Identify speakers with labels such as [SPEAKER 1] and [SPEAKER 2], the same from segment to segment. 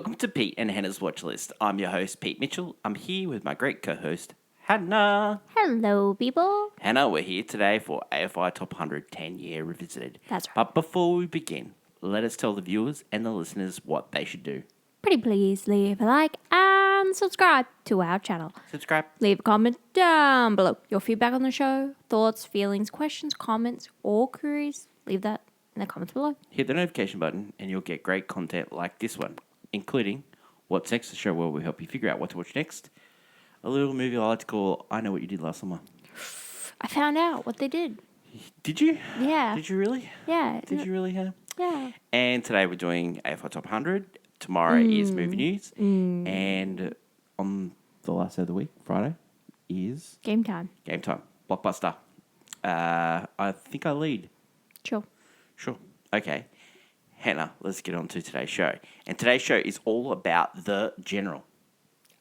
[SPEAKER 1] Welcome to Pete and Hannah's Watchlist. I'm your host, Pete Mitchell. I'm here with my great co-host, Hannah.
[SPEAKER 2] Hello, people.
[SPEAKER 1] Hannah, we're here today for AFI Top 100 10-Year Revisited.
[SPEAKER 2] That's right.
[SPEAKER 1] But before we begin, let us tell the viewers and the listeners what they should do.
[SPEAKER 2] Pretty please leave a like and subscribe to our channel.
[SPEAKER 1] Subscribe.
[SPEAKER 2] Leave a comment down below. Your feedback on the show, thoughts, feelings, questions, comments, or queries, leave that in the comments below.
[SPEAKER 1] Hit the notification button and you'll get great content like this one, including What's Next, the show where we help you figure out what to watch next. A little movie I like to call I Know What You Did Last Summer.
[SPEAKER 2] I found out what they did.
[SPEAKER 1] Did you?
[SPEAKER 2] Yeah.
[SPEAKER 1] Did you really?
[SPEAKER 2] Yeah.
[SPEAKER 1] Did you really, Hannah?
[SPEAKER 2] Yeah.
[SPEAKER 1] And today we're doing AFI Top 100. Tomorrow is movie news. And on the last day of the week, Friday, is...
[SPEAKER 2] Game time.
[SPEAKER 1] Game time. Blockbuster. I think I lead.
[SPEAKER 2] Sure.
[SPEAKER 1] Sure. Okay. Hannah, let's get on to today's show. And today's show is all about the General.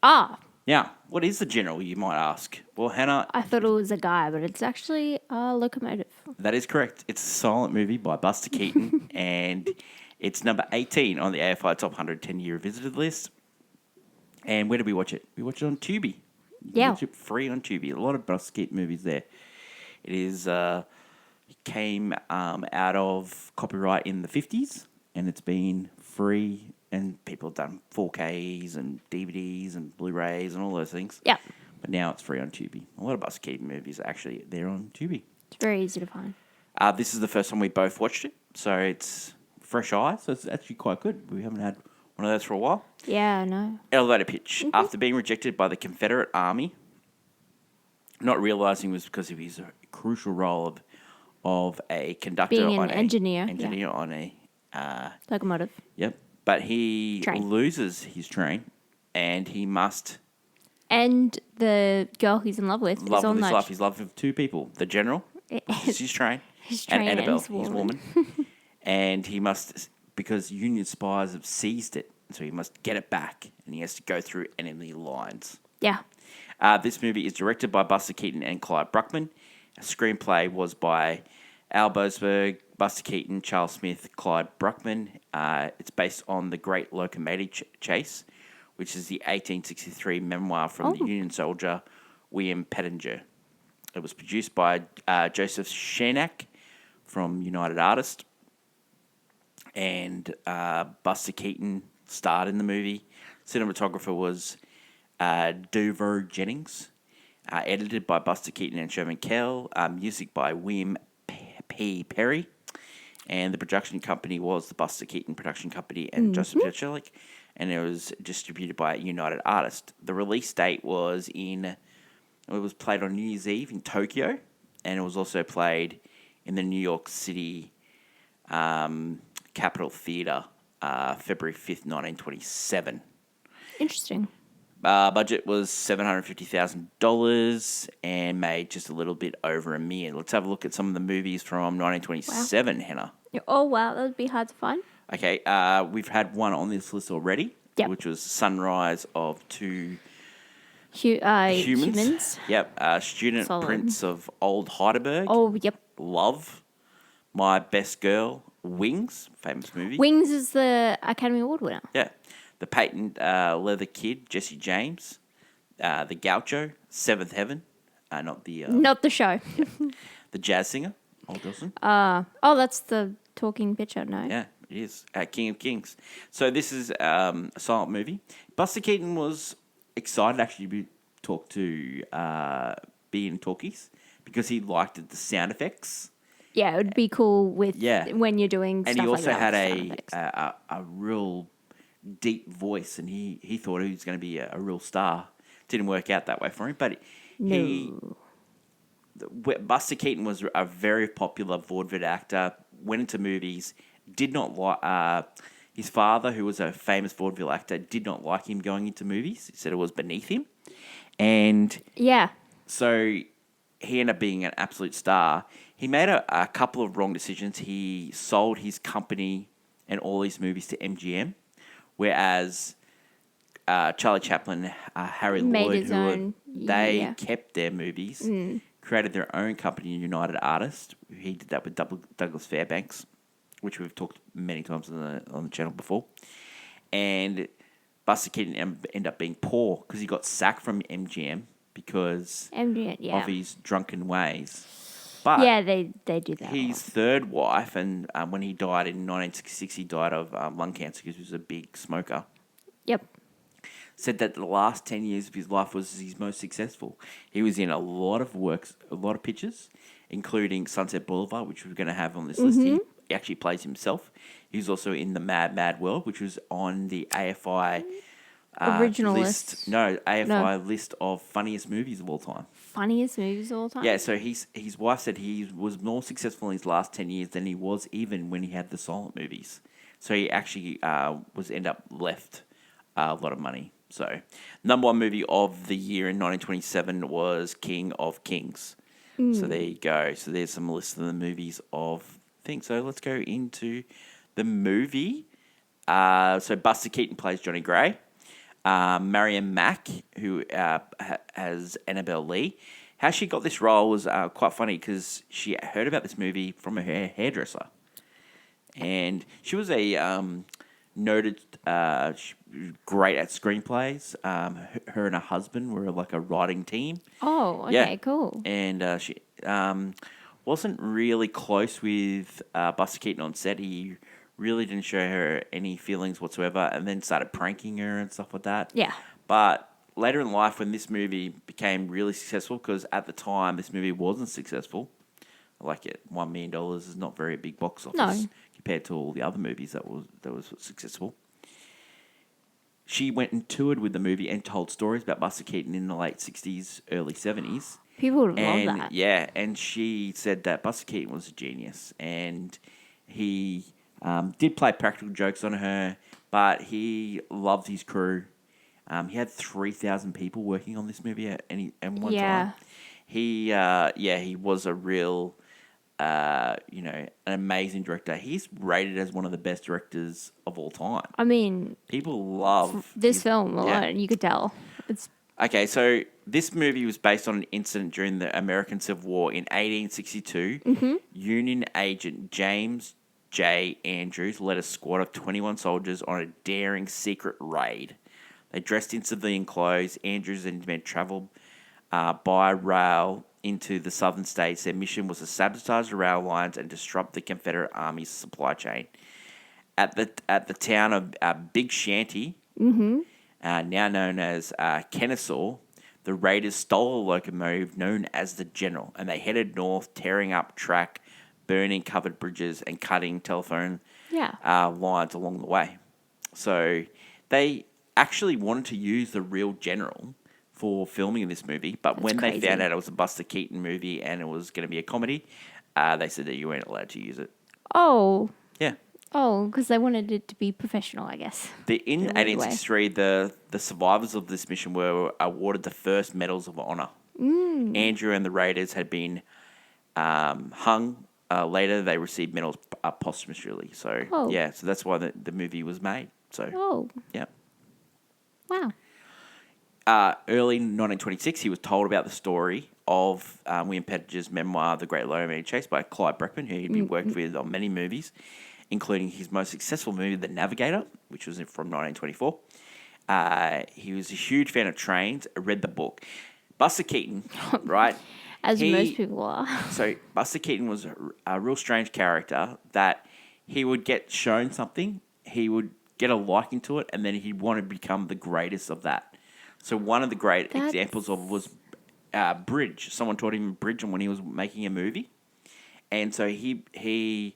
[SPEAKER 2] Ah,
[SPEAKER 1] Now, what is the General, you might ask? Well, Hannah...
[SPEAKER 2] I thought it was a guy, but it's actually a locomotive.
[SPEAKER 1] That is correct. It's a silent movie by Buster Keaton, and it's number 18 on the AFI Top 100 10-Year Revisited list. And where did we watch it? We watched it on Tubi. You can watch it free on Tubi. A lot of Buster Keaton movies there. It is came out of copyright in the 50s, and it's been free, and people have done 4Ks and DVDs and Blu-rays and all those things.
[SPEAKER 2] Yeah.
[SPEAKER 1] But now it's free on Tubi. A lot of Buster Keaton movies are actually there on Tubi.
[SPEAKER 2] It's very easy to find.
[SPEAKER 1] This is the first time we both watched it, so it's fresh eyes. So it's actually quite good. We haven't had one of those for a while.
[SPEAKER 2] Yeah, I know.
[SPEAKER 1] Elevator pitch. After being rejected by the Confederate Army, not realizing it was because of his crucial role of a conductor
[SPEAKER 2] Being
[SPEAKER 1] on
[SPEAKER 2] an engineer.
[SPEAKER 1] engineer on a
[SPEAKER 2] Locomotive.
[SPEAKER 1] Yep. But he
[SPEAKER 2] Train.
[SPEAKER 1] loses his train, and he must
[SPEAKER 2] And the girl he's in love with
[SPEAKER 1] love
[SPEAKER 2] is on
[SPEAKER 1] with his
[SPEAKER 2] that.
[SPEAKER 1] life. He's loved with two people: the General, which is his train,
[SPEAKER 2] His
[SPEAKER 1] and
[SPEAKER 2] train and
[SPEAKER 1] Annabelle,
[SPEAKER 2] his
[SPEAKER 1] his
[SPEAKER 2] woman.
[SPEAKER 1] woman. And he must, because Union spies have seized it, so he must get it back, and he has to go through enemy lines.
[SPEAKER 2] Yeah.
[SPEAKER 1] This movie is directed by Buster Keaton and Clyde Bruckman. A screenplay was by Al Boasberg, Buster Keaton, Charles Smith, Clyde Bruckman. It's based on the Great Locomotive Chase, which is the 1863 memoir from the Union soldier William Pettinger. It was produced by Joseph Shenak from United Artists. And Buster Keaton starred in the movie. Cinematographer was Dover Jennings. Edited by Buster Keaton and Sherman Kell. Music by William P. Perry. And the production company was the Buster Keaton Production Company and Joseph Jetchelik. And it was distributed by United Artists. The release date was it was played on New Year's Eve in Tokyo. And it was also played in the New York City Capitol Theatre, February 5th, 1927.
[SPEAKER 2] Interesting.
[SPEAKER 1] Budget was $750,000 and made just a little bit over $1 million. Let's have a look at some of the movies from 1927, Hannah.
[SPEAKER 2] Oh, wow. That would be hard to find.
[SPEAKER 1] Okay, we've had one on this list already, which was Sunrise of Two Humans. Yep, Student
[SPEAKER 2] Solid.
[SPEAKER 1] Prince of Old Heidelberg.
[SPEAKER 2] Oh, yep.
[SPEAKER 1] Love, My Best Girl, Wings, famous movie.
[SPEAKER 2] Wings is the Academy Award winner.
[SPEAKER 1] Yeah. The Patent Leather Kid, Jesse James. The Gaucho, Seventh Heaven. Not the...
[SPEAKER 2] Not the show.
[SPEAKER 1] The Jazz Singer, Old Wilson.
[SPEAKER 2] Oh, that's the talking picture, no?
[SPEAKER 1] Yeah, it is. King of Kings. So this is a silent movie. Buster Keaton was excited actually to be in talkies because he liked the sound effects.
[SPEAKER 2] Yeah, it would be cool with when you're doing
[SPEAKER 1] and
[SPEAKER 2] stuff
[SPEAKER 1] he also
[SPEAKER 2] like
[SPEAKER 1] had
[SPEAKER 2] that.
[SPEAKER 1] a real deep voice, and he thought he was going to be a real star. Didn't work out that way for him, but Buster Keaton was a very popular vaudeville actor, went into movies, did not like... his father, who was a famous vaudeville actor, did not like him going into movies. He said it was beneath him. And so he ended up being an absolute star. He made a couple of wrong decisions. He sold his company and all his movies to MGM, whereas Charlie Chaplin, Harry Lloyd, they kept their movies, created their own company, United Artists. He did that with Douglas Fairbanks, which we've talked many times on the channel before. And Buster Keaton ended up being poor because he got sacked from MGM because of his drunken ways. But
[SPEAKER 2] yeah, they do that.
[SPEAKER 1] his third wife, and when he died in 1966, he died of lung cancer because he was a big smoker.
[SPEAKER 2] Yep.
[SPEAKER 1] Said that the last 10 years of his life was his most successful. He was in a lot of works, a lot of pictures, including Sunset Boulevard, which we're going to have on this list. He actually plays himself. He was also in The Mad, Mad World, which was on the AFI
[SPEAKER 2] Original list.
[SPEAKER 1] No, AFI list of funniest movies of all time.
[SPEAKER 2] Funniest movies of all time?
[SPEAKER 1] Yeah, so his wife said he was more successful in his last 10 years than he was even when he had the silent movies. So he actually left a lot of money. So, number one movie of the year in 1927 was King of Kings. So there you go. So there's some lists of the movies of things. So let's go into the movie. So Buster Keaton plays Johnny Gray. Marion Mack, who has Annabelle Lee. How she got this role was quite funny because she heard about this movie from her hairdresser. And she was a noted, great at screenplays. Her and her husband were like a writing team.
[SPEAKER 2] Oh, okay, cool.
[SPEAKER 1] And she wasn't really close with Buster Keaton on set. He really didn't show her any feelings whatsoever, and then started pranking her and stuff like that.
[SPEAKER 2] Yeah.
[SPEAKER 1] But later in life, when this movie became really successful, because at the time this movie wasn't successful, like $1 million is not very big box office compared to all the other movies that was successful. She went and toured with the movie and told stories about Buster Keaton in the late 60s, early 70s.
[SPEAKER 2] People would love that.
[SPEAKER 1] Yeah, and she said that Buster Keaton was a genius, and he did play practical jokes on her, but he loved his crew. He had 3,000 people working on this movie at one time. He was a real, an amazing director. He's rated as one of the best directors of all time.
[SPEAKER 2] I mean,
[SPEAKER 1] people love
[SPEAKER 2] this film a lot. You could tell.
[SPEAKER 1] Okay, so this movie was based on an incident during the American Civil War in 1862. Union agent James J. Andrews led a squad of 21 soldiers on a daring secret raid. They dressed in civilian clothes. Andrews and his men travelled by rail into the southern states. Their mission was to sabotage the rail lines and disrupt the Confederate Army's supply chain. At the town of Big Shanty, now known as Kennesaw, the raiders stole a locomotive known as the General, and they headed north, tearing up track, burning covered bridges, and cutting telephone lines along the way. So they actually wanted to use the real General for filming this movie, but when they found out it was a Buster Keaton movie and it was going to be a comedy, they said that you weren't allowed to use it.
[SPEAKER 2] Oh.
[SPEAKER 1] Yeah.
[SPEAKER 2] Oh, because they wanted it to be professional, I guess.
[SPEAKER 1] In 1863, the survivors of this mission were awarded the first medals of honor. Andrew and the raiders had been hung. Later, they received medals posthumously. So, so that's why the movie was made. So, yeah.
[SPEAKER 2] Wow.
[SPEAKER 1] Early 1926, he was told about the story of William Pettiger's memoir, The Great Lowman Chase, by Clyde Breckman, who he'd been worked with on many movies, including his most successful movie, The Navigator, which was from 1924. He was a huge fan of trains, read the book. Buster Keaton, right?
[SPEAKER 2] As most people are.
[SPEAKER 1] So Buster Keaton was a real strange character that he would get shown something, he would get a liking to it, and then he'd want to become the greatest of that. So one of the great examples of was bridge. Someone taught him bridge when he was making a movie. And so he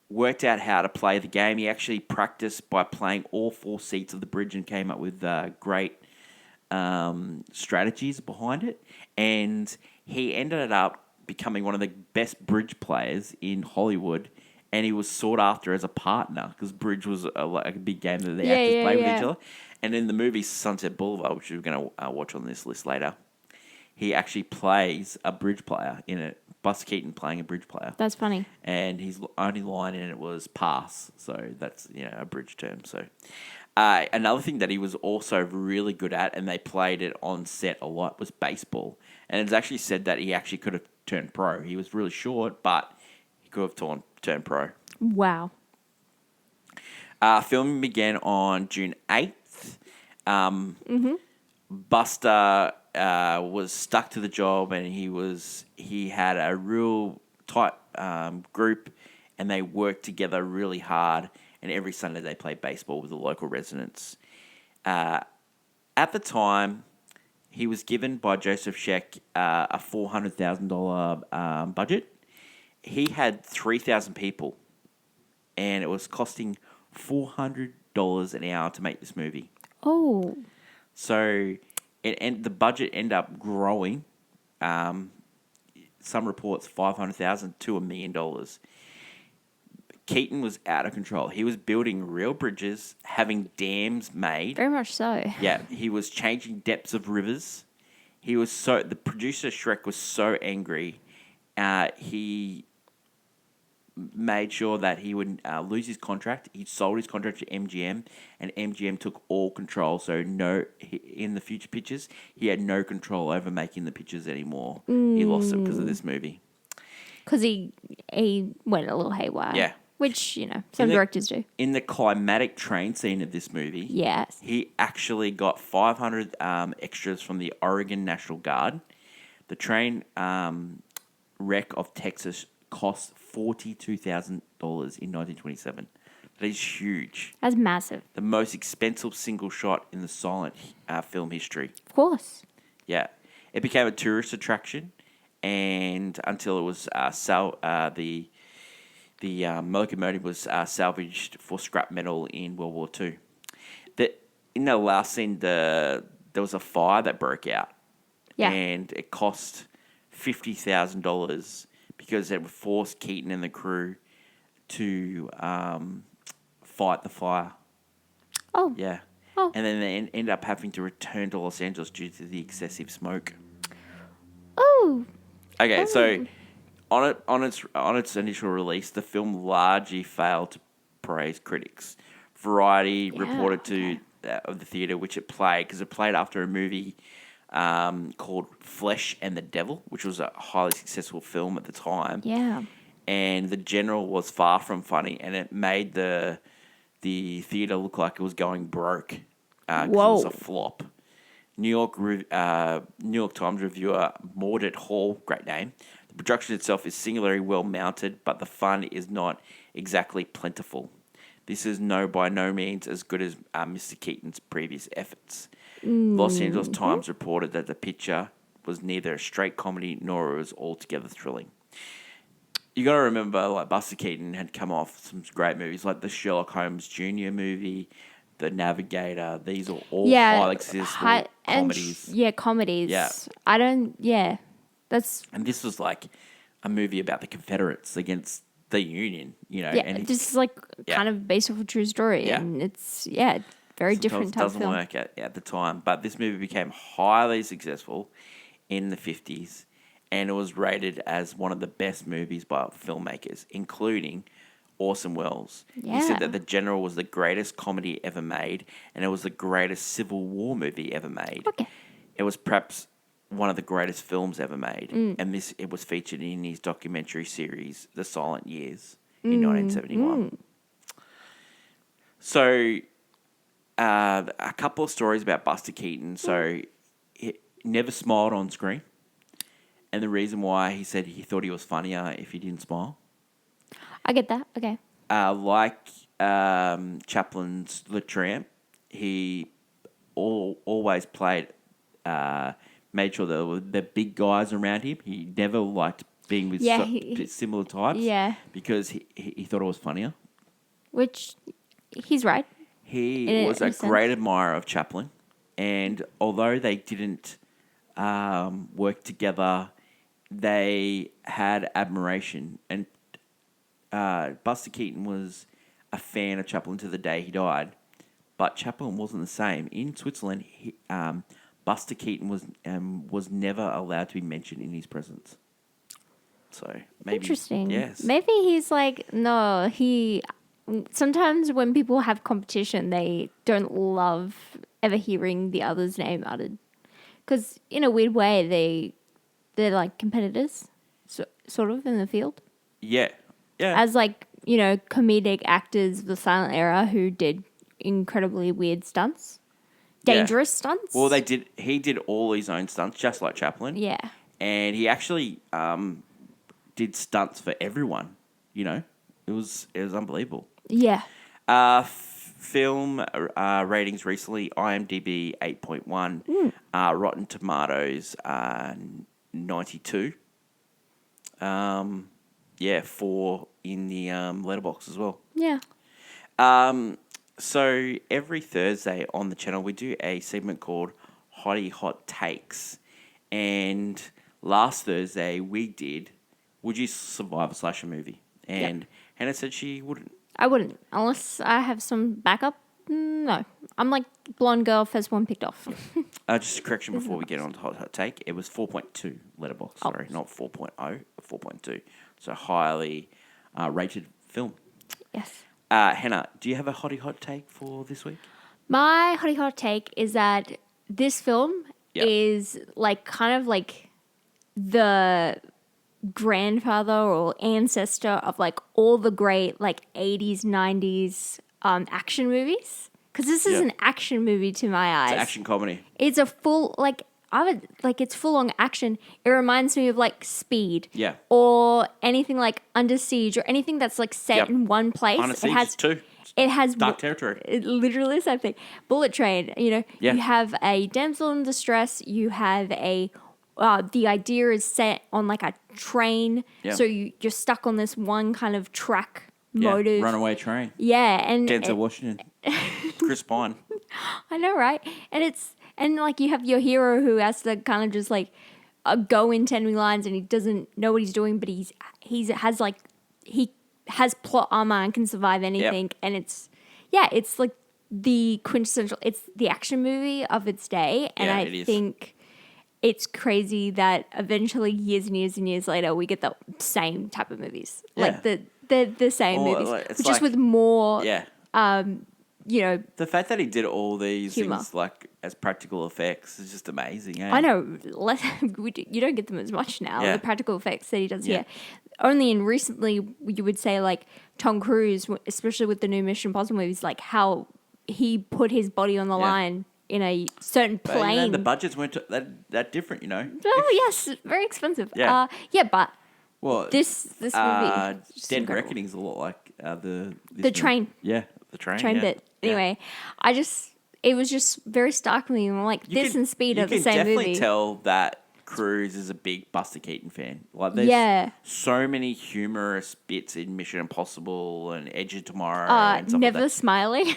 [SPEAKER 1] worked out how to play the game. He actually practiced by playing all 4 seats of the bridge and came up with great strategies behind it. And he ended up becoming one of the best bridge players in Hollywood. And he was sought after as a partner because bridge was a big game that the actors played with each other. And in the movie Sunset Boulevard, which we're going to watch on this list later, he actually plays a bridge player in it. Buster Keaton playing a bridge player.
[SPEAKER 2] That's funny.
[SPEAKER 1] And his only line in it was pass. So that's, a bridge term. So another thing that he was also really good at, and they played it on set a lot, was baseball. And it's actually said that he actually could have turned pro. He was really short, but he could have turned pro.
[SPEAKER 2] Wow.
[SPEAKER 1] Filming began on June 8th. Buster was stuck to the job, and he had a real tight group, and they worked together really hard. And every Sunday they played baseball with the local residents. At the time, he was given by Joseph Scheck a $400,000 budget. He had 3,000 people, and it was costing $400 an hour to make this movie.
[SPEAKER 2] Oh.
[SPEAKER 1] So, the budget ended up growing. Some reports $500,000 to $1 million. Keaton was out of control. He was building real bridges, having dams made.
[SPEAKER 2] Very much so.
[SPEAKER 1] Yeah, he was changing depths of rivers. The producer Shrek was so angry. He made sure that he would lose his contract. He sold his contract to MGM, and MGM took all control. So in the future pictures, he had no control over making the pictures anymore. He lost it because of this movie.
[SPEAKER 2] Because he went a little haywire.
[SPEAKER 1] Yeah.
[SPEAKER 2] Which, some directors do.
[SPEAKER 1] In the climatic train scene of this movie,
[SPEAKER 2] yes,
[SPEAKER 1] he actually got 500 extras from the Oregon National Guard. The train wreck of Texas cost $42,000 in 1927. That is huge.
[SPEAKER 2] That's massive.
[SPEAKER 1] The most expensive single shot in the silent film history.
[SPEAKER 2] Of course.
[SPEAKER 1] Yeah. It became a tourist attraction, and until it was the locomotive was salvaged for scrap metal in World War II. In the last scene, there was a fire that broke out.
[SPEAKER 2] Yeah.
[SPEAKER 1] And it cost $50,000 because it forced Keaton and the crew to fight the fire.
[SPEAKER 2] Oh.
[SPEAKER 1] Yeah.
[SPEAKER 2] Oh.
[SPEAKER 1] And then they ended up having to return to Los Angeles due to the excessive smoke.
[SPEAKER 2] Oh.
[SPEAKER 1] Okay, so on its initial release, the film largely failed to praise critics. Variety reported of the theater which it played, because it played after a movie called Flesh and the Devil, which was a highly successful film at the time.
[SPEAKER 2] Yeah.
[SPEAKER 1] And The General was far from funny, and it made the theater look like it was going broke because it was a flop. New York Times reviewer Mordred Hall, great name. The production itself is singularly well mounted, but the fun is not exactly plentiful. This is by no means as good as Mr. Keaton's previous efforts. Los Angeles Times reported that the picture was neither a straight comedy nor was altogether thrilling. You got to remember, like, Buster Keaton had come off some great movies, like the Sherlock Holmes Jr. movie, The Navigator. These are all highly successful comedies.
[SPEAKER 2] Comedies.
[SPEAKER 1] Yeah.
[SPEAKER 2] That's...
[SPEAKER 1] And this was like a movie about the Confederates against the Union,
[SPEAKER 2] Yeah,
[SPEAKER 1] and
[SPEAKER 2] this is like kind of based off a true story.
[SPEAKER 1] Yeah.
[SPEAKER 2] And it's, very different type of film.
[SPEAKER 1] Doesn't work at the time. But this movie became highly successful in the 50s, and it was rated as one of the best movies by filmmakers, including Orson Welles.
[SPEAKER 2] Yeah.
[SPEAKER 1] He said that The General was the greatest comedy ever made, and it was the greatest Civil War movie ever made.
[SPEAKER 2] Okay.
[SPEAKER 1] It was perhaps one of the greatest films ever made, and it was featured in his documentary series, The Silent Years, in 1971. So, a couple of stories about Buster Keaton. So, he never smiled on screen, and the reason why, he said he thought he was funnier if he didn't smile.
[SPEAKER 2] I get that. Okay.
[SPEAKER 1] Like Chaplin's Le Tramp, he always played... made sure there were the big guys around him. He never liked being with similar types.
[SPEAKER 2] Yeah.
[SPEAKER 1] Because he thought it was funnier.
[SPEAKER 2] Which, he's right.
[SPEAKER 1] He was a great admirer of Chaplin. And although they didn't work together, they had admiration. And Buster Keaton was a fan of Chaplin to the day he died. But Chaplin wasn't the same. In Switzerland, Buster Keaton was never allowed to be mentioned in his presence. So maybe
[SPEAKER 2] interesting.
[SPEAKER 1] Yes.
[SPEAKER 2] Maybe he's like, no. Sometimes when people have competition, they don't love ever hearing the other's name uttered, because in a weird way they're like competitors, sort of in the field.
[SPEAKER 1] Yeah.
[SPEAKER 2] As like comedic actors of the silent era who did incredibly weird stunts. dangerous stunts.
[SPEAKER 1] Well, he did all his own stunts, just like Chaplin.
[SPEAKER 2] Yeah.
[SPEAKER 1] And he actually did stunts for everyone. You know, it was unbelievable.
[SPEAKER 2] Yeah.
[SPEAKER 1] Film ratings recently: IMDb 8.1, Rotten Tomatoes 92. 4 in the letterbox as well.
[SPEAKER 2] Yeah.
[SPEAKER 1] So every Thursday on the channel we do a segment called Hottie Hot Takes, and last Thursday we did Would You Survive a Slasher Movie? And Hannah said she wouldn't.
[SPEAKER 2] I wouldn't, unless I have some backup. No. I'm like blonde girl, first one picked off.
[SPEAKER 1] Just a correction before we get on to Hot Take. It was 4.2 letterbox. Sorry, not 4.0, 4.2. So highly rated film.
[SPEAKER 2] Yes.
[SPEAKER 1] Hannah, do you have a Hottie Hot Take for this week?
[SPEAKER 2] My hottie hot take is that this film is like kind of like the grandfather or ancestor of like all the great like 80s, 90s action movies. Because this is an action movie to my eyes.
[SPEAKER 1] It's an action comedy.
[SPEAKER 2] It's a full it's full on action. It reminds me of like Speed.
[SPEAKER 1] Yeah.
[SPEAKER 2] Or anything like Under Siege or anything that's like set in one place.
[SPEAKER 1] Under Siege too.
[SPEAKER 2] It has
[SPEAKER 1] Dark territory.
[SPEAKER 2] It literally is something. Bullet Train, you have a damsel in distress. You have the idea is set on like a train.
[SPEAKER 1] Yeah.
[SPEAKER 2] So you're stuck on this one kind of track motive.
[SPEAKER 1] Runaway Train.
[SPEAKER 2] Yeah. And
[SPEAKER 1] Denzel Washington. Chris Pine.
[SPEAKER 2] I know, right? And like you have your hero who has to kind of just like go in 10 lines and he doesn't know what he's doing, but he has plot armor and can survive anything. Yep. And it's like the quintessential, it's the action movie of its day. And I think it's crazy that eventually years and years and years later, we get the same type of movies. Yeah. Like the same movies, just with more,
[SPEAKER 1] the fact that he did all these
[SPEAKER 2] humor.
[SPEAKER 1] Things like as practical effects is just amazing. Eh?
[SPEAKER 2] I know. You don't get them as much now.
[SPEAKER 1] Yeah.
[SPEAKER 2] The practical effects that he does here. Only in recently, you would say like Tom Cruise, especially with the new Mission Impossible movies, like how he put his body on the line in a certain plane.
[SPEAKER 1] But, the budgets weren't that different,
[SPEAKER 2] Oh yes, very expensive.
[SPEAKER 1] Yeah.
[SPEAKER 2] But this movie,
[SPEAKER 1] Dead Reckoning is a lot like
[SPEAKER 2] the train.
[SPEAKER 1] Yeah, the train
[SPEAKER 2] bit. Anyway, it was just very startling. I'm like, and Speed are the same movie.
[SPEAKER 1] You can definitely tell that Cruise is a big Buster Keaton fan. Like, there's so many humorous bits in Mission Impossible and Edge of Tomorrow. And stuff
[SPEAKER 2] Never
[SPEAKER 1] like that.
[SPEAKER 2] Smiling.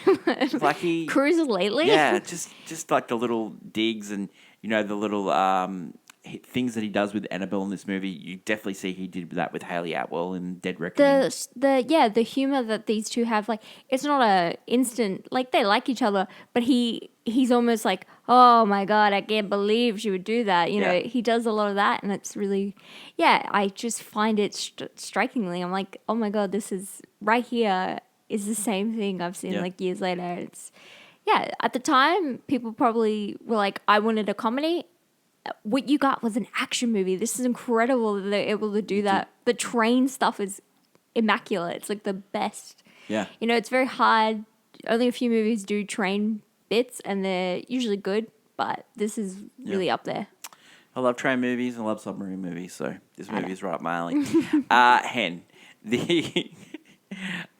[SPEAKER 1] Like
[SPEAKER 2] Cruise lately.
[SPEAKER 1] Yeah, just like the little digs and the little things that he does with Annabelle in this movie. You definitely see he did that with Hayley Atwell in Dead Reckoning.
[SPEAKER 2] The humor that these two have, like, it's not a instant, like, they like each other, but he's almost like, oh my God, I can't believe she would do that. He does a lot of that, and it's really, I just find it strikingly. I'm like, oh my God, this is right here is the same thing I've seen like years later. It's, at the time, people probably were like, I wanted a comedy. What you got was an action movie. This is incredible that they're able to do that. The train stuff is immaculate. It's like the best.
[SPEAKER 1] Yeah.
[SPEAKER 2] It's very hard. Only a few movies do train bits, and they're usually good, but this is really up there.
[SPEAKER 1] I love train movies and I love submarine movies, so this movie is right up my alley. Hen,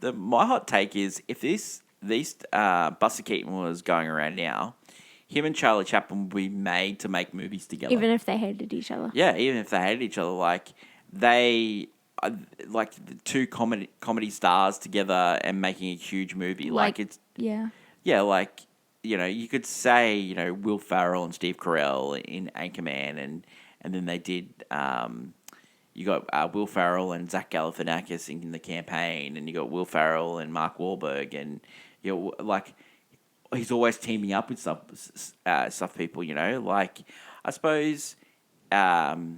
[SPEAKER 1] my hot take is if these Buster Keaton was going around now, him and Charlie Chaplin would be made to make movies together.
[SPEAKER 2] Even if they hated each other.
[SPEAKER 1] Yeah, even if they hated each other. Like, they like the two comedy stars together and making a huge movie. Like it's...
[SPEAKER 2] Yeah.
[SPEAKER 1] Yeah, like, you could say, Will Ferrell and Steve Carell in Anchorman, and then they did... you got Will Ferrell and Zach Galifianakis in The Campaign, and you got Will Ferrell and Mark Wahlberg, and, like... He's always teaming up with stuff people, Like, I suppose Ben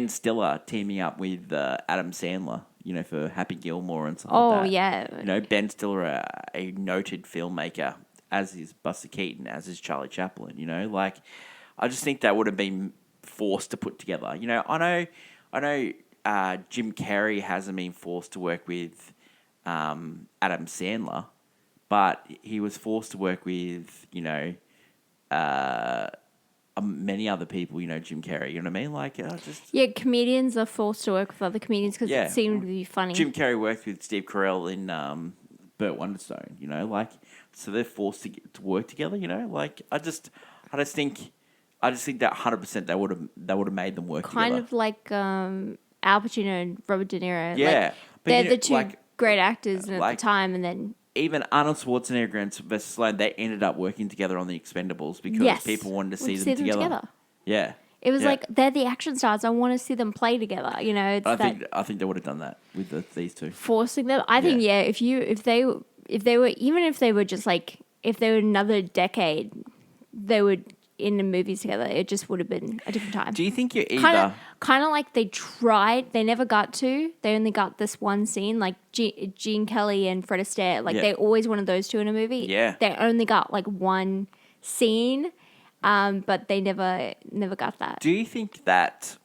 [SPEAKER 1] Stiller teaming up with Adam Sandler, for Happy Gilmore and stuff like that.
[SPEAKER 2] Oh, yeah.
[SPEAKER 1] Ben Stiller, a noted filmmaker, as is Buster Keaton, as is Charlie Chaplin, Like, I just think that would have been forced to put together. I know Jim Carrey hasn't been forced to work with Adam Sandler, but he was forced to work with, many other people, Jim Carrey, you know what I mean? Like,
[SPEAKER 2] Yeah, comedians are forced to work with other comedians because
[SPEAKER 1] Yeah.
[SPEAKER 2] it seemed to be funny.
[SPEAKER 1] Jim Carrey worked with Steve Carell in Burt Wonderstone, like, so they're forced to work together, like, I just think that 100% they would have made them work
[SPEAKER 2] kind
[SPEAKER 1] together.
[SPEAKER 2] of like Al Pacino and Robert De Niro.
[SPEAKER 1] Yeah.
[SPEAKER 2] Like,
[SPEAKER 1] But
[SPEAKER 2] they're the two great actors at the time, and then
[SPEAKER 1] even Arnold Schwarzenegger and Sylvester Stallone, they ended up working together on The Expendables because people wanted to see them together. Yeah.
[SPEAKER 2] It was like, they're the action stars. I want to see them play together. It's
[SPEAKER 1] I think they would have done that with these two.
[SPEAKER 2] Forcing them. I think if they were, even if they were just like, if they were another decade, they would in the movies together. It just would have been a different time.
[SPEAKER 1] Do you think you're either
[SPEAKER 2] kind of like they tried, they never got to. They only got this one scene, like Gene Kelly and Fred Astaire. Like they always wanted those two in a movie.
[SPEAKER 1] Yeah,
[SPEAKER 2] they only got like one scene, but they never got that.
[SPEAKER 1] Do you think that?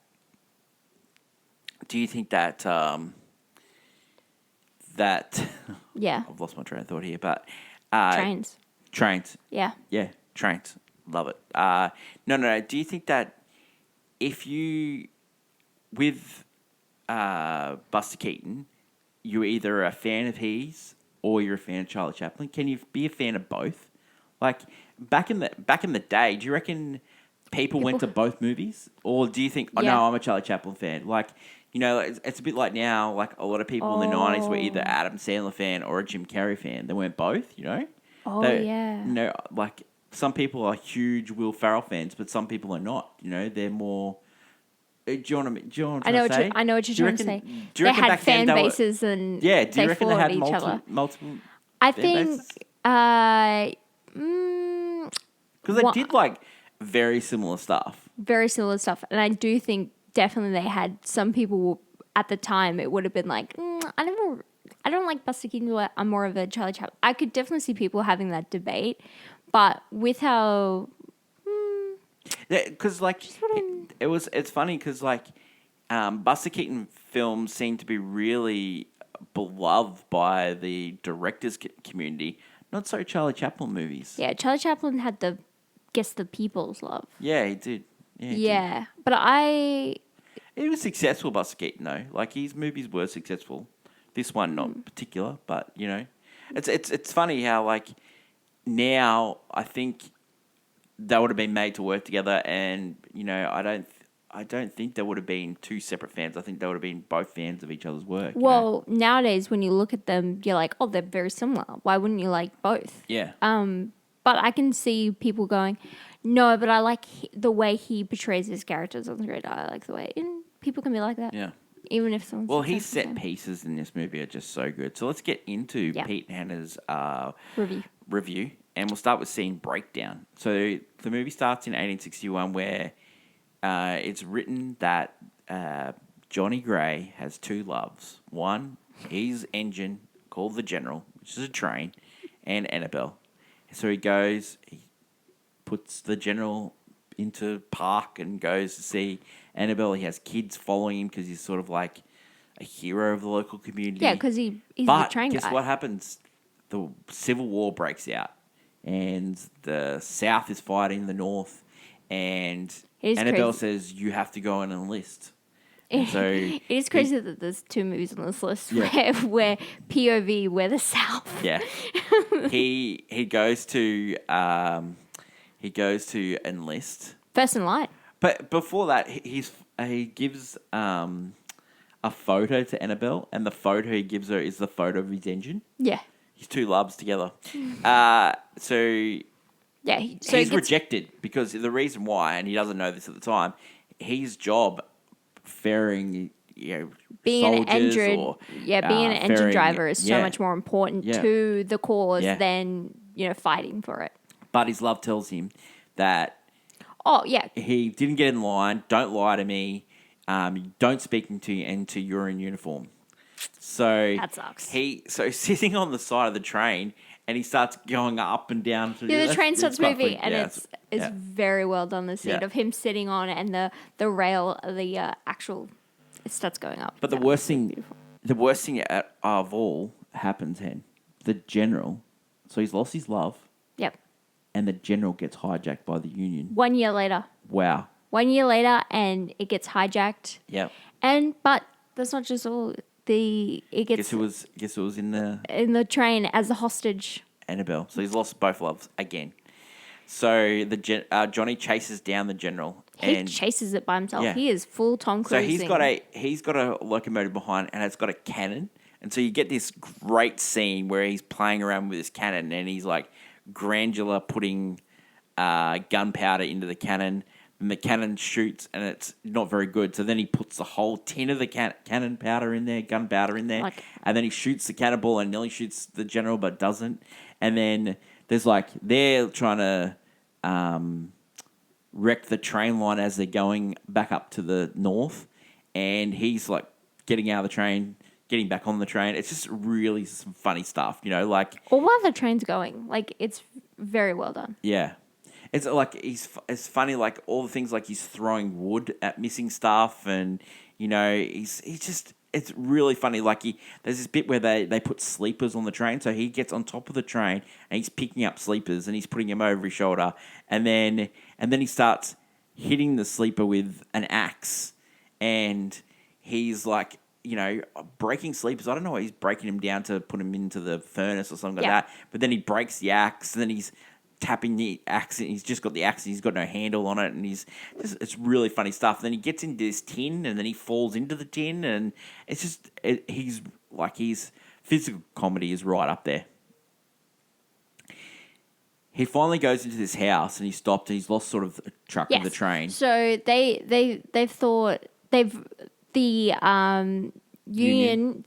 [SPEAKER 2] Yeah,
[SPEAKER 1] I've lost my train of thought here, but trains.
[SPEAKER 2] Yeah,
[SPEAKER 1] trains. Love it. No. Do you think that if you, with Buster Keaton, you're either a fan of his or you're a fan of Charlie Chaplin? Can you be a fan of both? Like back in the day, do you reckon people went to both movies, or do you think, no, I'm a Charlie Chaplin fan? Like, it's a bit like now. Like a lot of people in the '90s were either Adam Sandler fan or a Jim Carrey fan. They weren't both. Like. Some people are huge Will Ferrell fans, but some people are not. They're more. Do you want to
[SPEAKER 2] I know what you're trying to say. They had fan bases and
[SPEAKER 1] do you reckon they had
[SPEAKER 2] each other.
[SPEAKER 1] multiple?
[SPEAKER 2] I think
[SPEAKER 1] because they did like very similar stuff.
[SPEAKER 2] And I do think definitely they had some people at the time. It would have been like, I don't like Buster Keaton. I'm more of a Charlie Chaplin. I could definitely see people having that debate. But with how,
[SPEAKER 1] because like it's funny because like Buster Keaton films seem to be really beloved by the directors community. Not so Charlie Chaplin movies.
[SPEAKER 2] Yeah, Charlie Chaplin had the people's love.
[SPEAKER 1] Yeah, he did.
[SPEAKER 2] Yeah, but
[SPEAKER 1] he was successful, Buster Keaton though. Like his movies were successful. This one not particular, but it's funny how like. Now, I think they would have been made to work together, and I don't think they would have been two separate fans. I think they would have been both fans of each other's work.
[SPEAKER 2] Well, nowadays when you look at them, you're like, oh, they're very similar. Why wouldn't you like both?
[SPEAKER 1] Yeah.
[SPEAKER 2] But I can see people going, no, but I like the way he portrays his characters on screen. I like the way, and people can be like that.
[SPEAKER 1] Yeah.
[SPEAKER 2] Even if someone's
[SPEAKER 1] his set pieces in this movie are just so good. So let's get into Pete and Hannah's review, and we'll start with scene breakdown. So the movie starts in 1861 where it's written that Johnny Gray has two loves. One, his engine called the General, which is a train, and Annabelle. So he puts the General into park and goes to see Annabelle. He has kids following him because he's sort of like a hero of the local community.
[SPEAKER 2] Yeah, because he's a train guy.
[SPEAKER 1] But guess what happens? The Civil War breaks out, and the South is fighting the North, and Annabelle says, you have to go and enlist. So
[SPEAKER 2] it is crazy that there's two movies on this list where POV, we're the South.
[SPEAKER 1] Yeah. he goes to enlist.
[SPEAKER 2] First in line.
[SPEAKER 1] But before that, he gives a photo to Annabelle, and the photo he gives her is the photo of his engine.
[SPEAKER 2] Yeah.
[SPEAKER 1] His two loves together. So he's rejected because the reason why, and he doesn't know this at the time, his job ferrying
[SPEAKER 2] being an engine driver is so
[SPEAKER 1] much
[SPEAKER 2] much more important to the cause than fighting for it.
[SPEAKER 1] But his love tells him that he didn't get in line. Don't lie to me. Don't speak into you're in uniform. So
[SPEAKER 2] that sucks.
[SPEAKER 1] So sitting on the side of the train, and he starts going up and down.
[SPEAKER 2] The train starts moving, and it's very well done. The scene of him sitting on it and the rail, the actual, it starts going up.
[SPEAKER 1] But the worst thing of all happens. Hen, the General. So he's lost his love.
[SPEAKER 2] Yep.
[SPEAKER 1] and the general gets hijacked by the Union.
[SPEAKER 2] 1 year later.
[SPEAKER 1] Wow.
[SPEAKER 2] 1 year later, and it gets hijacked.
[SPEAKER 1] Yep.
[SPEAKER 2] But that's not just all. It gets
[SPEAKER 1] Guess who was in
[SPEAKER 2] the train as a hostage.
[SPEAKER 1] Annabelle. So he's lost both loves again. So Johnny chases down the general.
[SPEAKER 2] He chases it by himself.
[SPEAKER 1] Yeah.
[SPEAKER 2] He is full Tom Cruise.
[SPEAKER 1] So he's got a locomotive behind, and it's got a cannon. And so you get this great scene where he's playing around with his cannon, and he's like Grandula putting gunpowder into the cannon, and the cannon shoots, and it's not very good. So then he puts the whole tin of the cannon powder in there, gunpowder in there, and then he shoots the cannonball and nearly shoots the general, but doesn't. And then there's they're trying to wreck the train line as they're going back up to the north, and he's like getting out of the train, getting back on the train. It's just really some funny stuff,
[SPEAKER 2] Or while the train's going, it's very well done.
[SPEAKER 1] Yeah. It's it's funny, all the things he's throwing wood at missing stuff, and he's just, it's really funny. There's this bit where they put sleepers on the train, so he gets on top of the train and he's picking up sleepers and he's putting them over his shoulder, and then he starts hitting the sleeper with an axe, and he's breaking sleepers. I don't know why he's breaking them down to put them into the furnace or something like that, but then he breaks the axe, and then he's tapping the axe, and he's just got the axe, and he's got no handle on it, and it's really funny stuff. Then he gets into this tin, and then he falls into the tin, and it's just, his physical comedy is right up there. He finally goes into this house, and he's stopped, and he's lost sort of track of the train.
[SPEAKER 2] So they've thought the Union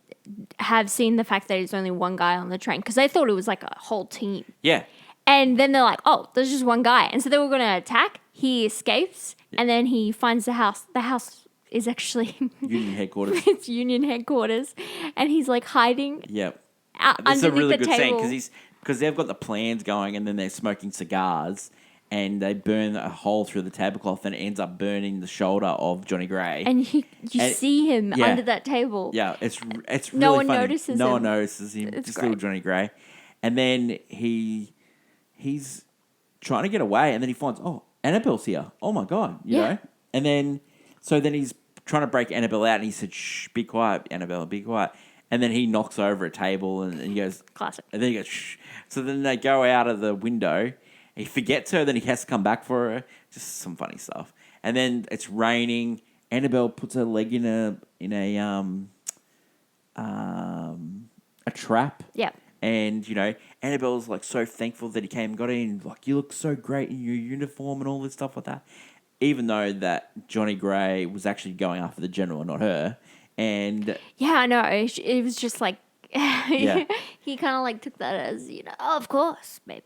[SPEAKER 2] have seen the fact that there's only one guy on the train, because they thought it was a whole team.
[SPEAKER 1] Yeah.
[SPEAKER 2] And then they're like, oh, there's just one guy. And so they were going to attack. He escapes. And then he finds the house. The house is actually
[SPEAKER 1] Union headquarters.
[SPEAKER 2] It's Union headquarters. And he's hiding.
[SPEAKER 1] Yep.
[SPEAKER 2] Underneath
[SPEAKER 1] That's a really
[SPEAKER 2] the
[SPEAKER 1] good
[SPEAKER 2] table.
[SPEAKER 1] scene, because they've got the plans going, and then they're smoking cigars, and they burn a hole through the tablecloth, and it ends up burning the shoulder of Johnny Gray.
[SPEAKER 2] And you see him under that table.
[SPEAKER 1] Yeah, it's really
[SPEAKER 2] no one
[SPEAKER 1] funny.
[SPEAKER 2] notices him.
[SPEAKER 1] No one notices him.
[SPEAKER 2] It's
[SPEAKER 1] just
[SPEAKER 2] great.
[SPEAKER 1] little Johnny Gray. And then he's trying to get away, and then he finds, Annabelle's here. Oh my God, you know? And then he's trying to break Annabelle out, and he said, shh, be quiet, Annabelle, be quiet. And then he knocks over a table, and he goes,
[SPEAKER 2] classic.
[SPEAKER 1] And then he goes, shh. So then they go out of the window. He forgets her, then he has to come back for her. Just some funny stuff. And then it's raining. Annabelle puts her leg in a trap.
[SPEAKER 2] Yep.
[SPEAKER 1] And, Annabelle's so thankful that he came and got in. You look so great in your uniform and all this stuff like that. Even though that Johnny Gray was actually going after the general and not her. And
[SPEAKER 2] yeah, I know. It was just
[SPEAKER 1] yeah.
[SPEAKER 2] He kind of took that as, oh, of course, babe.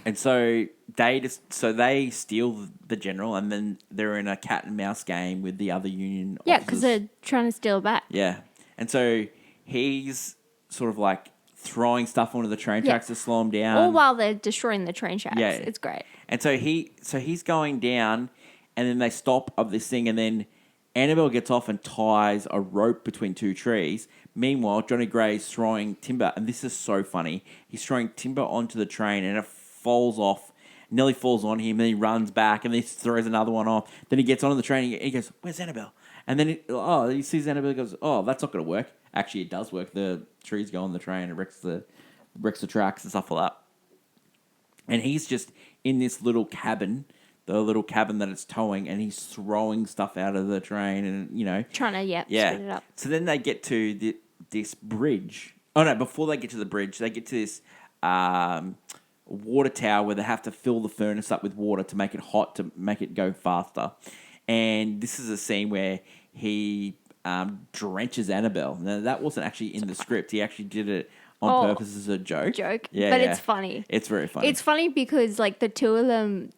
[SPEAKER 1] And so they steal the general, and then they're in a cat and mouse game with the other Union
[SPEAKER 2] Yeah,
[SPEAKER 1] officers.
[SPEAKER 2] because they're trying to steal it back.
[SPEAKER 1] Yeah. And so he's sort of throwing stuff onto the train tracks to slow them down.
[SPEAKER 2] All while they're destroying the train tracks.
[SPEAKER 1] Yeah.
[SPEAKER 2] It's great.
[SPEAKER 1] And so he's going down, and then they stop of this thing, and then Annabelle gets off and ties a rope between two trees. Meanwhile, Johnny Gray's throwing timber, and this is so funny. He's throwing timber onto the train, and it falls off, nearly falls on him, and he runs back, and then he throws another one off. Then he gets onto the train, and he goes, where's Annabelle? And then he sees Annabelle, and goes, oh, that's not going to work. Actually, it does work. The trees go on the train, and wrecks the tracks and stuff like that. And he's just in this little cabin, the little cabin that it's towing, and he's throwing stuff out of the train, and
[SPEAKER 2] trying to speed it up.
[SPEAKER 1] So then they get to this bridge. Oh no! Before they get to the bridge, they get to this water tower where they have to fill the furnace up with water to make it hot, to make it go faster. And this is a scene where he drenches Annabelle. Now that wasn't actually in the script. He actually did it on purpose as a joke.
[SPEAKER 2] It's funny.
[SPEAKER 1] It's very funny.
[SPEAKER 2] It's funny because the two of them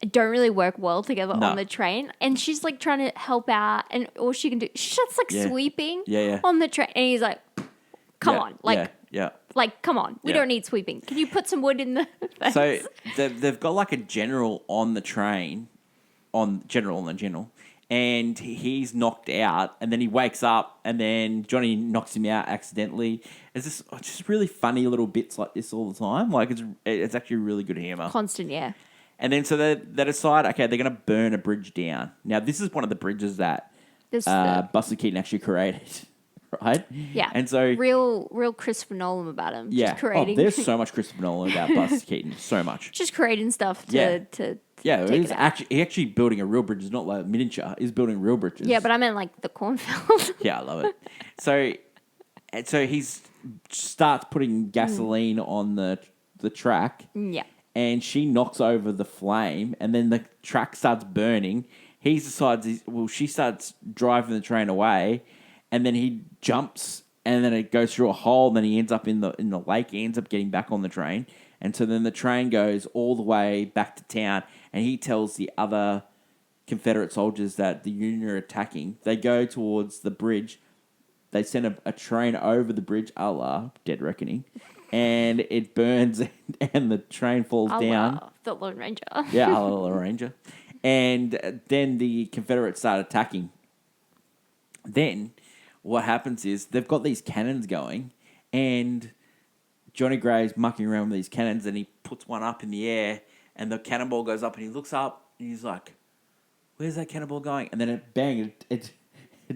[SPEAKER 2] don't really work well together on the train, and she's trying to help out, and all she can do, she's just sweeping on the train, and he's like, come on, come on, we don't need sweeping, can you put some wood in the fence?
[SPEAKER 1] So they've got a general on the train, on the general, and he's knocked out, and then he wakes up, and then Johnny knocks him out accidentally. It's just really funny little bits like this all the time. It's actually really good humor.
[SPEAKER 2] Constant, yeah.
[SPEAKER 1] And then so they decide, okay, they're going to burn a bridge down. Now, this is one of the bridges that Buster Keaton actually created, right?
[SPEAKER 2] Yeah.
[SPEAKER 1] And so
[SPEAKER 2] real Christopher Nolan about him.
[SPEAKER 1] yeah,
[SPEAKER 2] Just creating.
[SPEAKER 1] there's so much Christopher Nolan about Buster Keaton, so much.
[SPEAKER 2] Just creating stuff to
[SPEAKER 1] Yeah,
[SPEAKER 2] take
[SPEAKER 1] he's actually building a real bridge. It's not like miniature. He's building real bridges.
[SPEAKER 2] Yeah, but I meant like the cornfield.
[SPEAKER 1] Yeah, I love it. So he starts putting gasoline on the track.
[SPEAKER 2] Yeah.
[SPEAKER 1] And she knocks over the flame, and then the track starts burning. He decides, she starts driving the train away, and then he jumps, and then it goes through a hole, and then he ends up in the lake. He ends up getting back on the train, and so then the train goes all the way back to town, and he tells the other Confederate soldiers that the Union are attacking. They go towards the bridge. They send a train over the bridge, a la Dead Reckoning, and it burns, and the train falls down.
[SPEAKER 2] The Lone Ranger.
[SPEAKER 1] Yeah, a la Lone Ranger. And then the Confederates start attacking. Then what happens is they've got these cannons going, and Johnny Gray's mucking around with these cannons, and he puts one up in the air, and the cannonball goes up, and he looks up, and he's like, "Where's that cannonball going?" And then it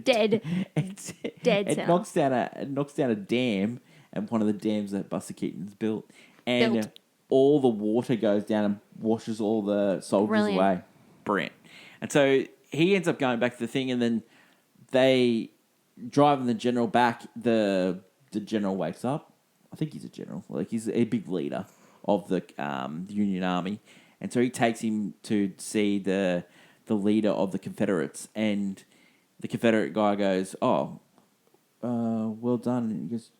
[SPEAKER 2] Dead.
[SPEAKER 1] It knocks down a dam, and one of the dams that Buster Keaton's built, and all the water goes down and washes all the soldiers away. Brilliant. And so he ends up going back to the thing, and then they driving the general back. The general wakes up. I think he's a general. Like, he's a big leader of the Union Army, and so he takes him to see the leader of the Confederates, and the Confederate guy goes, "Oh, well done." And he goes,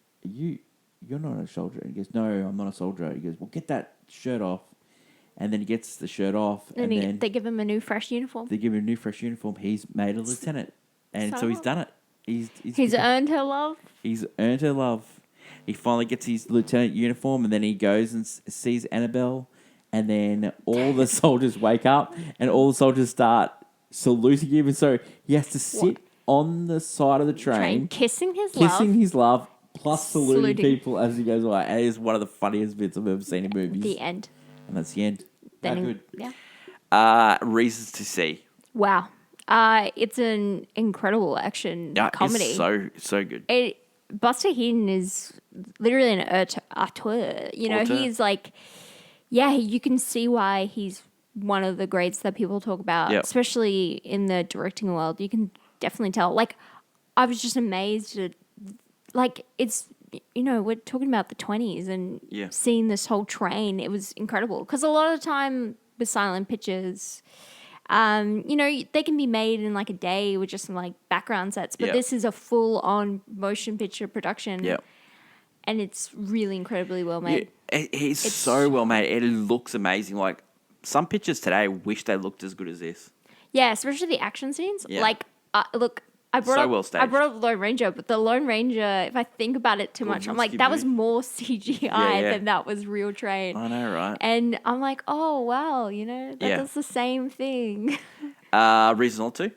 [SPEAKER 1] "You're not a soldier." And he goes, "No, I'm not a soldier." He goes, "Well, get that shirt off." And then he gets the shirt off, and then
[SPEAKER 2] they give him a new fresh uniform.
[SPEAKER 1] He's made a lieutenant, and so he's done it.
[SPEAKER 2] He's earned her love.
[SPEAKER 1] He's earned her love. He finally gets his lieutenant uniform, and then he goes and sees Annabelle, and then all the soldiers wake up, and all the soldiers start saluting him, and so he has to sit on the side of the train
[SPEAKER 2] kissing his
[SPEAKER 1] love, plus saluting people as he goes away. And it is one of the funniest bits I've ever seen in movies.
[SPEAKER 2] The end.
[SPEAKER 1] And that's the end. That good.
[SPEAKER 2] Yeah.
[SPEAKER 1] Reasons to see.
[SPEAKER 2] Wow. It's an incredible action comedy.
[SPEAKER 1] It's so good.
[SPEAKER 2] Buster Keaton is literally an auteur. You know, he's like, you can see why he's one of the greats that people talk about, especially in the directing world. You can definitely tell. Like, I was just amazed at, like, it's, you know, we're talking about the 20s and seeing this whole train. It was incredible. Because a lot of the time with silent pictures, you know, they can be made in like a day with just some like background sets. But this is a full-on motion picture production. Yeah. And it's really incredibly well made.
[SPEAKER 1] Yeah, it's so well made. It looks amazing. Like, some pictures today wish they looked as good as this.
[SPEAKER 2] Yeah, especially the action scenes. Yeah. Like, look, I brought up Lone Ranger, but the Lone Ranger, if I think about it too much, I'm like, that was more CGI than that was real train.
[SPEAKER 1] I know, right?
[SPEAKER 2] And I'm like, oh, wow, you know, that does the same thing.
[SPEAKER 1] Reason not to?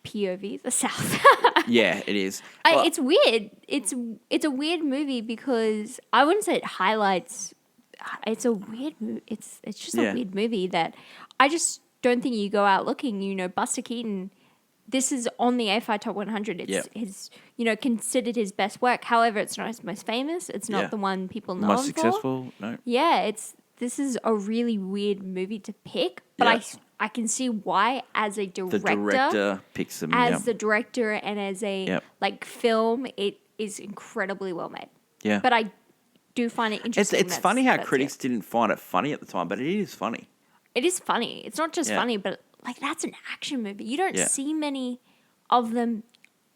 [SPEAKER 2] POV, the South.
[SPEAKER 1] Yeah, it is.
[SPEAKER 2] It's weird. It's a weird movie because I wouldn't say it highlights. It's a weird movie. It's just a weird movie that I just don't think you go out looking. You know, Buster Keaton, this is on the AFI Top 100. It's his, you know, considered his best work. However, it's not his most famous. It's not the one people know
[SPEAKER 1] most
[SPEAKER 2] him
[SPEAKER 1] successful.
[SPEAKER 2] For.
[SPEAKER 1] No.
[SPEAKER 2] Yeah, this is a really weird movie to pick, but I can see why as a director.
[SPEAKER 1] The director picks them.
[SPEAKER 2] As the director and as a like film, it is incredibly well made. Yeah. But I do find it interesting.
[SPEAKER 1] It's funny how critics didn't find it funny at the time, but it is funny.
[SPEAKER 2] It is funny. It's not just funny, but like that's an action movie. You don't see many of them,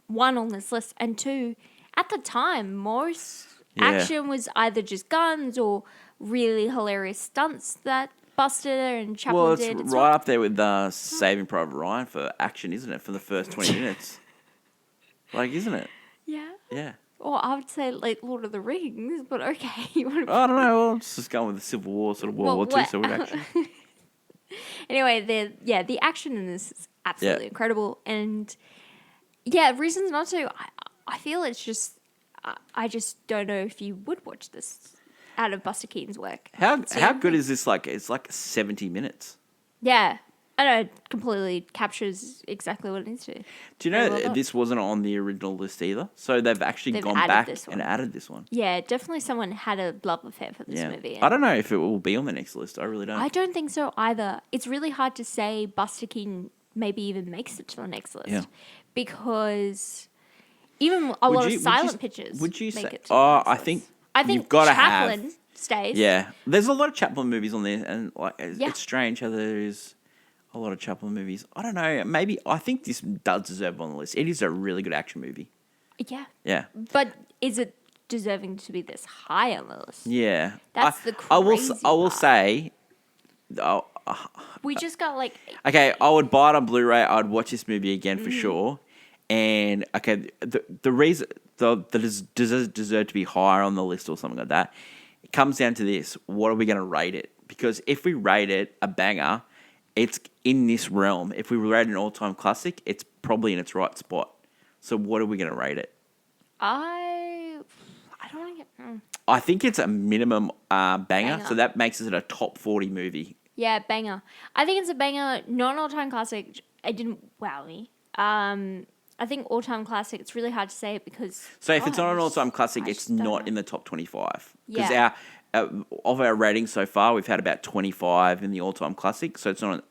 [SPEAKER 2] one, on this list, and two, at the time, most action was either just guns or really hilarious stunts that Buster and Chaplin did.
[SPEAKER 1] It's right up there with Saving Private Ryan for action, isn't it, for the first 20 minutes? Like, isn't it?
[SPEAKER 2] Yeah.
[SPEAKER 1] Yeah.
[SPEAKER 2] Or I would say like Lord of the Rings, but okay.
[SPEAKER 1] I don't know. Well, it's just going with the Civil War, sort of World War II, sort of action.
[SPEAKER 2] Anyway, the action in this is absolutely incredible. And reasons not to, I feel it's just, I just don't know if you would watch this. out of Buster Keaton's work.
[SPEAKER 1] How good is this? Like, it's like 70 minutes.
[SPEAKER 2] Yeah. I know, it completely captures exactly what it needs to.
[SPEAKER 1] Do you know this wasn't on the original list either? So they've actually gone back and added this one.
[SPEAKER 2] Yeah, definitely someone had a love affair for this movie.
[SPEAKER 1] I don't know if it will be on the next list. I really don't.
[SPEAKER 2] I don't think so either. It's really hard to say Buster Keaton maybe even makes it to the next list.
[SPEAKER 1] Yeah.
[SPEAKER 2] Because even a lot of silent pictures
[SPEAKER 1] would you
[SPEAKER 2] make
[SPEAKER 1] say?
[SPEAKER 2] it to the next list.
[SPEAKER 1] I think you've got to
[SPEAKER 2] Chaplin stays.
[SPEAKER 1] Yeah. There's a lot of Chaplin movies on there, and like it's strange how there is a lot of Chaplin movies. I don't know. Maybe I think this does deserve on the list. It is a really good action movie.
[SPEAKER 2] Yeah.
[SPEAKER 1] Yeah.
[SPEAKER 2] But is it deserving to be this high on the list?
[SPEAKER 1] Yeah.
[SPEAKER 2] That's the crazy
[SPEAKER 1] I will
[SPEAKER 2] part.
[SPEAKER 1] say.
[SPEAKER 2] We just got like.
[SPEAKER 1] Okay, I would buy it on Blu-ray. I'd watch this movie again for sure. And okay, the reason that it deserve to be higher on the list or something like that, it comes down to this: what are we going to rate it? Because if we rate it a banger, it's in this realm. If we rate it an all-time classic, it's probably in its right spot. So what are we going to rate it?
[SPEAKER 2] I don't want to get.
[SPEAKER 1] I think it's a minimum banger, so that makes it a top 40 movie.
[SPEAKER 2] Yeah, banger. I think it's a banger, not an all-time classic. It didn't wow me. I think all-time classic, it's really hard to say it because...
[SPEAKER 1] So if it's not an all-time classic, it's not in the top 25. Because of our ratings so far, we've had about 25 in the all-time classic, so it's not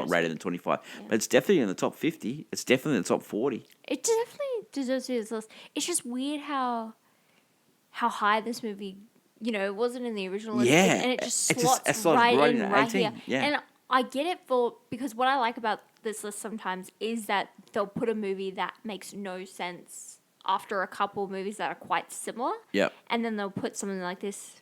[SPEAKER 1] rated in 25. Yeah. But it's definitely in the top 50. It's definitely in the top 40.
[SPEAKER 2] It definitely deserves to be this list. It's just weird how high this movie, it wasn't in the original list.
[SPEAKER 1] Yeah.
[SPEAKER 2] And it just slots right in right here.
[SPEAKER 1] Yeah.
[SPEAKER 2] And I get it because what I like about this list sometimes is that they'll put a movie that makes no sense after a couple of movies that are quite similar.
[SPEAKER 1] Yep.
[SPEAKER 2] And then they'll put something like this.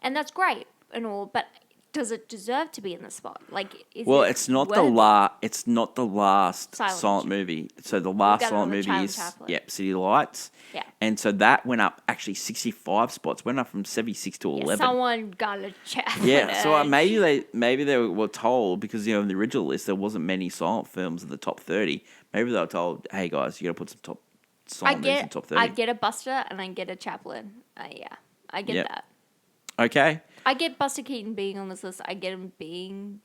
[SPEAKER 2] And that's great and all, but does it deserve to be in the spot? Like,
[SPEAKER 1] it's not the last silent movie. So the last silent movie is City Lights.
[SPEAKER 2] Yeah.
[SPEAKER 1] And so that went up actually 65 spots. Went up from 76 to 11.
[SPEAKER 2] Someone got a Chaplin.
[SPEAKER 1] Yeah. So maybe they were told because in the original list there wasn't many silent films in the top 30. Maybe they were told, hey guys, you got to put some silent movies in the top 30.
[SPEAKER 2] I get a Buster and I get a Chaplin. I get that.
[SPEAKER 1] Okay.
[SPEAKER 2] I get Buster Keaton being on this list. I get him being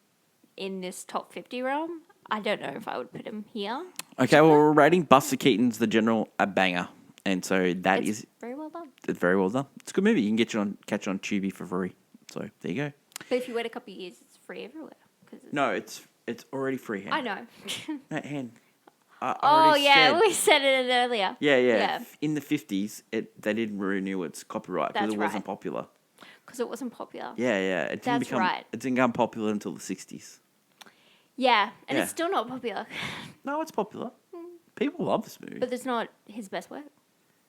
[SPEAKER 2] in this top 50 realm. I don't know if I would put him here.
[SPEAKER 1] Okay, well, we're rating Buster Keaton's The General a banger. And so it's
[SPEAKER 2] very well done.
[SPEAKER 1] It's very well done. It's a good movie. You can catch it on Tubi for free. So there you go.
[SPEAKER 2] But if you wait a couple of years, it's free everywhere.
[SPEAKER 1] No, it's already free, Hen.
[SPEAKER 2] I know.
[SPEAKER 1] No, Hen.
[SPEAKER 2] We said it earlier.
[SPEAKER 1] Yeah. In the 50s, they didn't renew its copyright because it wasn't popular.
[SPEAKER 2] Because it wasn't popular.
[SPEAKER 1] Yeah. It didn't become popular until the 60s.
[SPEAKER 2] Yeah, and it's still not popular.
[SPEAKER 1] No, it's popular. People love this movie.
[SPEAKER 2] But it's not his best work.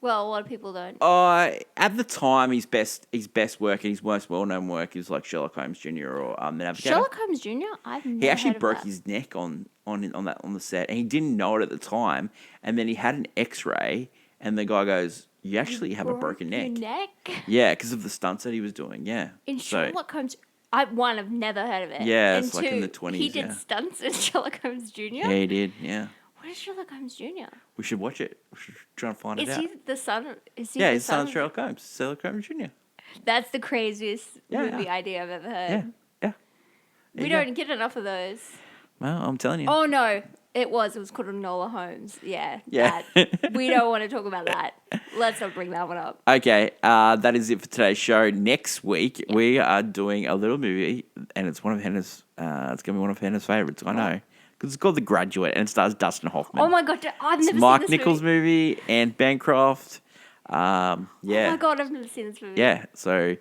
[SPEAKER 2] Well, a lot of people don't.
[SPEAKER 1] At the time, his best work and his most well-known work is like Sherlock Holmes Jr. or The Navigator.
[SPEAKER 2] Sherlock Holmes Jr.
[SPEAKER 1] He actually broke his neck on the set, and he didn't know it at the time. And then he had an X-ray, and the guy goes, "You actually have a broken neck."
[SPEAKER 2] Your neck?
[SPEAKER 1] Yeah, because of the stunts that he was doing. Yeah.
[SPEAKER 2] In Sherlock Holmes, I've never heard of it.
[SPEAKER 1] Yeah,
[SPEAKER 2] and
[SPEAKER 1] it's like in the 20s.
[SPEAKER 2] He did stunts in Sherlock Holmes Jr.
[SPEAKER 1] Yeah, he did. Yeah.
[SPEAKER 2] What is Sherlock Holmes Jr.?
[SPEAKER 1] We should watch it. We should try and find it out.
[SPEAKER 2] Is he the son?
[SPEAKER 1] He's the son of Sherlock Holmes. Sherlock Holmes Jr.
[SPEAKER 2] That's the craziest movie idea I've ever heard.
[SPEAKER 1] Yeah.
[SPEAKER 2] We don't get enough of those.
[SPEAKER 1] Well, I'm telling you.
[SPEAKER 2] Oh, no. It was called Enola Holmes. Yeah.
[SPEAKER 1] Yeah.
[SPEAKER 2] We don't want to talk about that. Let's not bring that one up.
[SPEAKER 1] Okay. That is it for today's show. Next week, we are doing a little movie, and it's one of Hannah's. It's going to be one of Hannah's favorites. I know. Because it's called The Graduate, and it stars Dustin Hoffman.
[SPEAKER 2] Oh, my God. I've never seen this
[SPEAKER 1] Mike Nichols' movie, and Bancroft. Yeah.
[SPEAKER 2] Oh, my God. I've never seen this movie.
[SPEAKER 1] Yeah. So...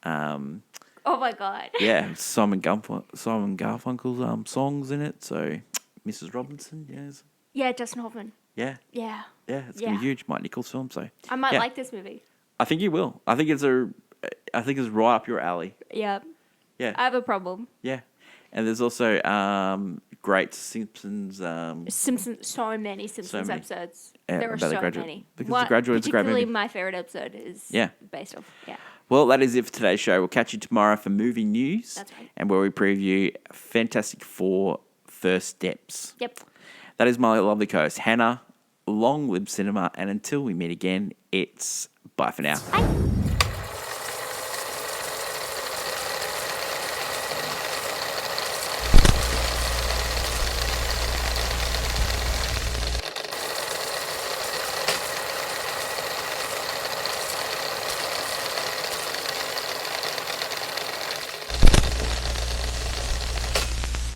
[SPEAKER 2] oh, my God.
[SPEAKER 1] Yeah. Simon Garfunkel's songs in it. So, Mrs. Robinson. Yes.
[SPEAKER 2] Yeah, Dustin Hoffman.
[SPEAKER 1] Yeah.
[SPEAKER 2] Yeah.
[SPEAKER 1] Yeah, it's going to be huge. Mike Nichols' film. So
[SPEAKER 2] I might like this movie.
[SPEAKER 1] I think you will. I think it's right up your alley.
[SPEAKER 2] Yeah.
[SPEAKER 1] Yeah.
[SPEAKER 2] I have a problem.
[SPEAKER 1] Yeah. And there's also great Simpsons.
[SPEAKER 2] So many Simpsons episodes. There are so many.
[SPEAKER 1] Because The Graduate's a great movie.
[SPEAKER 2] Particularly my favorite episode is based off. Yeah.
[SPEAKER 1] Well, that is it for today's show. We'll catch you tomorrow for movie news.
[SPEAKER 2] That's right.
[SPEAKER 1] And where we preview Fantastic Four First Steps.
[SPEAKER 2] Yep.
[SPEAKER 1] That is my lovely co-host, Hannah. Long live cinema. And until we meet again, it's bye for now.
[SPEAKER 2] Bye.